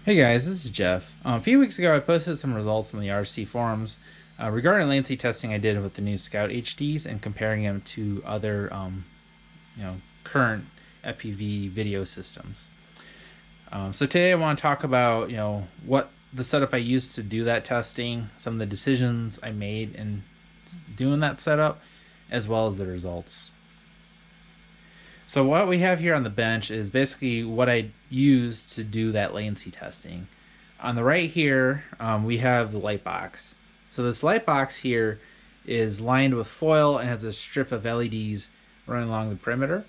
Hey guys, this is Jeff. A few weeks ago, I posted some results in the RC forums regarding latency testing I did with the new Scout HDs and comparing them to other, current FPV video systems. So today I want to talk about, what the setup I used to do that testing, some of the decisions I made in doing that setup, as well as the results. So what we have here on the bench is basically what I used to do that latency testing. On the right here, we have the light box. So this light box here is lined with foil and has a strip of LEDs running along the perimeter,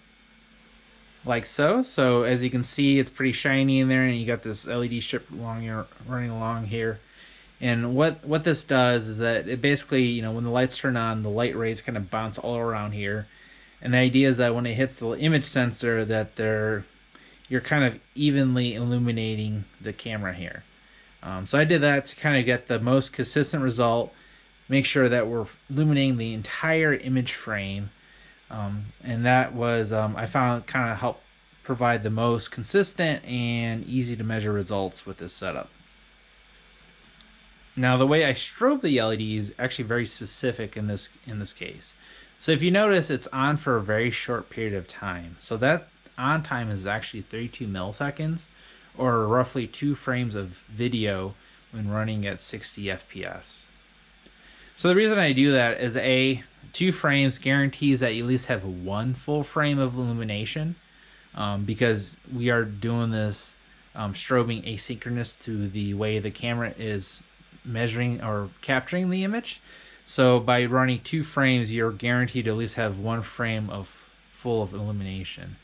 like so. So as you can see, it's pretty shiny in there, and you got this LED strip running along here. And what this does is that it basically, when the lights turn on, the light rays kind of bounce all around here. And the idea is that when it hits the image sensor, that you're kind of evenly illuminating the camera here. So I did that to kind of get the most consistent result, make sure that we're illuminating the entire image frame. And that was, I found, kind of helped provide the most consistent and easy to measure results with this setup. Now the way I strobe the LED is actually very specific in this case. So if you notice, it's on for a very short period of time. So that on time is actually 32 milliseconds, or roughly 2 frames of video when running at 60 FPS. So the reason I do that is 2 frames guarantees that you at least have 1 full frame of illumination, because we are doing this strobing asynchronous to the way the camera is measuring or capturing the image. So by running 2 frames, you're guaranteed to at least have 1 frame of full of illumination.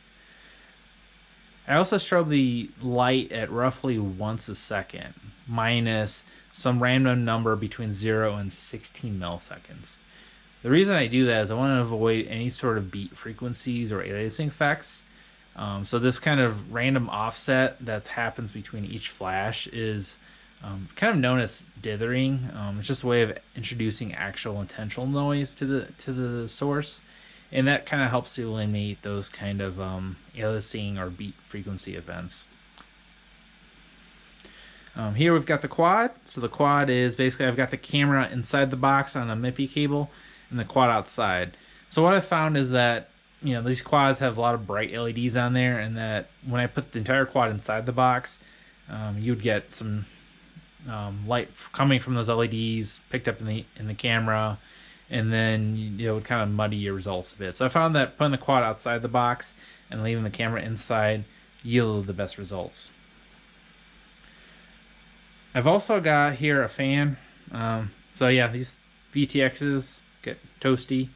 I also strobe the light at roughly once a second, minus some random number between 0 and 16 milliseconds. The reason I do that is I want to avoid any sort of beat frequencies or aliasing effects. So this kind of random offset that happens between each flash is kind of known as dithering. It's just a way of introducing actual intentional noise to the source, and that kind of helps to eliminate those kind of aliasing or beat frequency events. Here we've got the quad. So the quad is basically, I've got the camera inside the box on a MIPI cable and the quad outside. So what I found is that these quads have a lot of bright LEDs on there, and that when I put the entire quad inside the box, you'd get some light coming from those LEDs picked up in the camera, and then it would kind of muddy your results a bit. So I found that putting the quad outside the box and leaving the camera inside yielded the best results. I've also got here a fan. So yeah, these VTXs get toasty.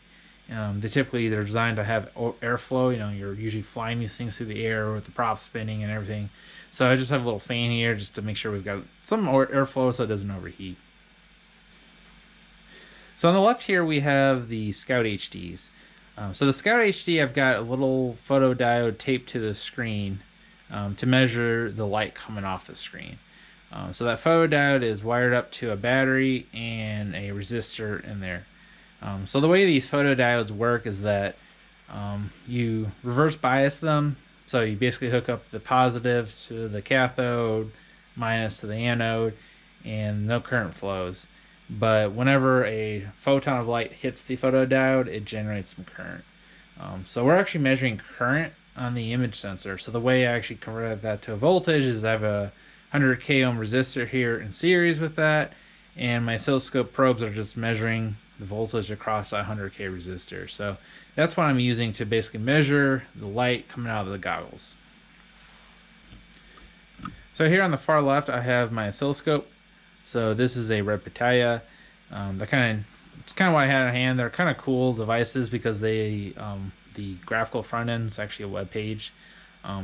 They're designed to have airflow. You're usually flying these things through the air with the props spinning and everything. So I just have a little fan here just to make sure we've got some airflow so it doesn't overheat. So on the left here we have the Scout HDs. So the Scout HD, I've got a little photodiode taped to the screen to measure the light coming off the screen. So that photodiode is wired up to a battery and a resistor in there. So the way these photodiodes work is that you reverse bias them. So you basically hook up the positive to the cathode, minus to the anode, and no current flows. But whenever a photon of light hits the photodiode, it generates some current. So we're actually measuring current on the image sensor. So the way I actually convert that to a voltage is I have a 100k ohm resistor here in series with that, and my oscilloscope probes are just measuring the voltage across that 100k resistor. So that's what I'm using to basically measure the light coming out of the goggles. So here on the far left, I have my oscilloscope. So this is a Red Pitaya. It's kind of what I had in hand. They're kind of cool devices because the graphical front end is actually a web page.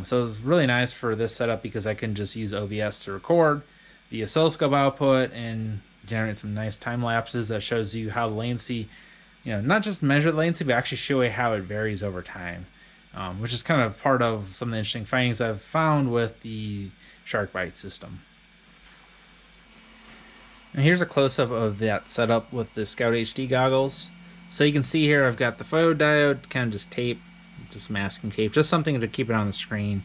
So it's really nice for this setup because I can just use OBS to record the oscilloscope output and generate some nice time lapses that shows you how the latency, not just measure the latency, but actually show you how it varies over time, which is kind of part of some of the interesting findings I've found with the SharkBite system. And here's a close-up of that setup with the Scout HD goggles. So you can see here I've got the photodiode kind of just masking tape, just something to keep it on the screen.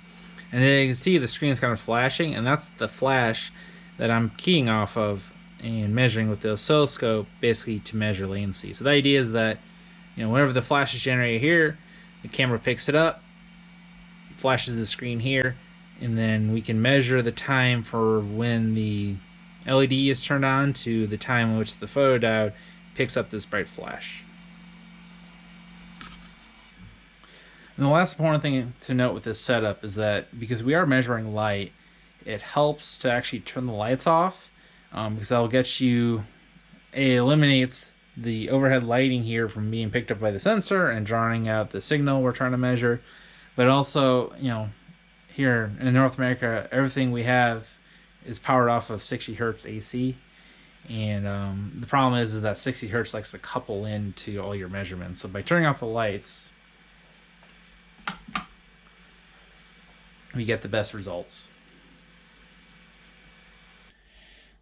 And then you can see the screen is kind of flashing, and that's the flash that I'm keying off of and measuring with the oscilloscope, basically to measure latency. So the idea is that, whenever the flash is generated here, the camera picks it up, flashes the screen here, and then we can measure the time for when the LED is turned on to the time in which the photodiode picks up this bright flash. And the last important thing to note with this setup is that because we are measuring light, it helps to actually turn the lights off, because that'll get you, it eliminates the overhead lighting here from being picked up by the sensor and drawing out the signal we're trying to measure. But also, here in North America, everything we have is powered off of 60 hertz AC. And the problem is that 60 hertz likes to couple into all your measurements. So by turning off the lights, we get the best results.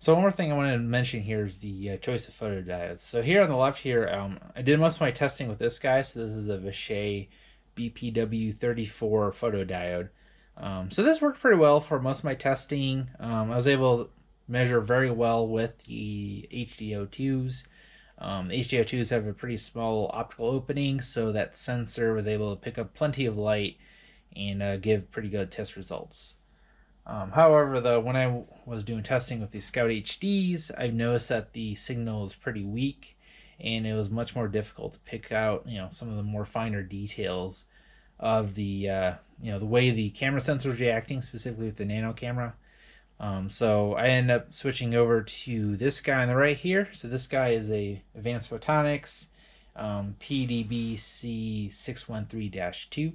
So one more thing I wanted to mention here is the choice of photodiodes. So here on the left here, I did most of my testing with this guy. So this is a Vishay BPW34 photodiode. So this worked pretty well for most of my testing. I was able to measure very well with the HDO2s. The HDO2s have a pretty small optical opening, so that sensor was able to pick up plenty of light and give pretty good test results. However, though, when I was doing testing with the Scout HDs, I've noticed that the signal is pretty weak, and it was much more difficult to pick out, some of the more finer details of the, the way the camera sensor is reacting, specifically with the nano camera. So I ended up switching over to this guy on the right here. So this guy is a Advanced Photonics PDBC613-2.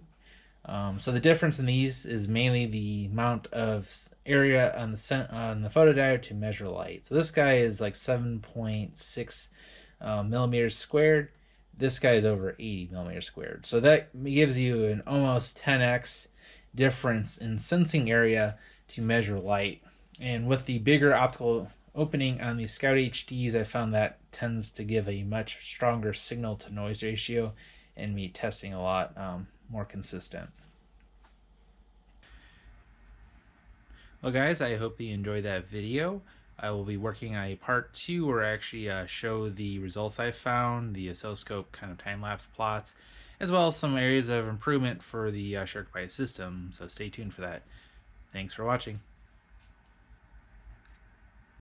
So the difference in these is mainly the amount of area on the photodiode to measure light. So this guy is like 7.6 millimeters squared. This guy is over 80 millimeters squared. So that gives you an almost 10x difference in sensing area to measure light. And with the bigger optical opening on the Scout HDs, I found that tends to give a much stronger signal to noise ratio and me testing a lot more consistent. Well guys, I hope you enjoyed that video. I will be working on a part 2 where I actually show the results I found, the oscilloscope kind of time-lapse plots, as well as some areas of improvement for the SharkBite system, so stay tuned for that. Thanks for watching.